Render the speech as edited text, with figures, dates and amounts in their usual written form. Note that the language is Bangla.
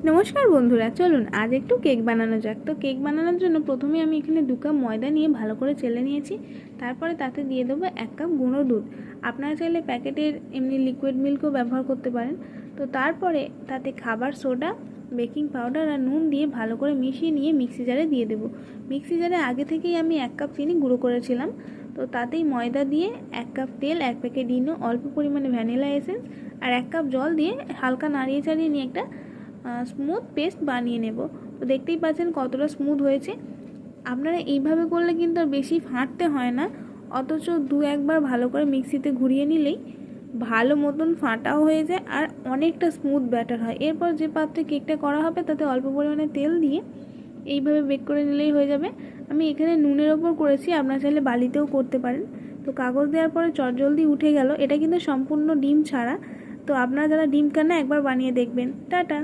নমস্কার বন্ধুরা, চলুন আজ একটু কেক বানানো যাক। তো কেক বানানোর জন্য প্রথমে আমি এখানে 2 কাপ ময়দা নিয়ে ভালো করে চেলে নিয়েছি। তারপরে তাতে দিয়ে দেবো 1 কাপ গুঁড়ো দুধ। আপনারা চাইলে প্যাকেটের এমনি লিকুইড মিল্কও ব্যবহার করতে পারেন। তো তারপরে তাতে খাবার সোডা, বেকিং পাউডার আর নুন দিয়ে ভালো করে মিশিয়ে নিয়ে মিক্সি জারে দিয়ে দেবো। মিক্সি জারে আগে থেকেই আমি 1 কাপ চিনি গুঁড়ো করেছিলাম। তো তাতেই ময়দা দিয়ে 1 কাপ তেল, 1 প্যাকেট ইনো, অল্প পরিমাণে ভ্যানিলা এসেন্স আর 1 কাপ জল দিয়ে হালকা নাড়িয়ে চাড়িয়ে নিয়ে একটা স্মুথ পেস্ট বানিয়ে নেব। তো দেখতেই পাচ্ছেন কতটা স্মুথ হয়েছে। আপনারা এইভাবে করলে কিন্তু আর বেশি ফাটতে হয় না, অথচ 2-1 বার ভালো করে মিক্সিতে ঘুরিয়ে নিলেই ভালো মতন ফাটাও হয়ে যায় আর অনেকটা স্মুথ ব্যাটার হয়। এরপর যে পাত্রে কেকটা করা হবে তাতে অল্প পরিমাণে তেল দিয়ে এইভাবে বেক করে নিলেই হয়ে যাবে। আমি এখানে নুনের ওপর করেছি, আপনারা চাইলে বালিতেও করতে পারেন। তো কাগজ দেওয়ার পরে চটজলদি উঠে গেল। এটা কিন্তু সম্পূর্ণ ডিম ছাড়া। তো আপনারা যারা ডিম খান না, একবার বানিয়ে দেখবেন। টাটা।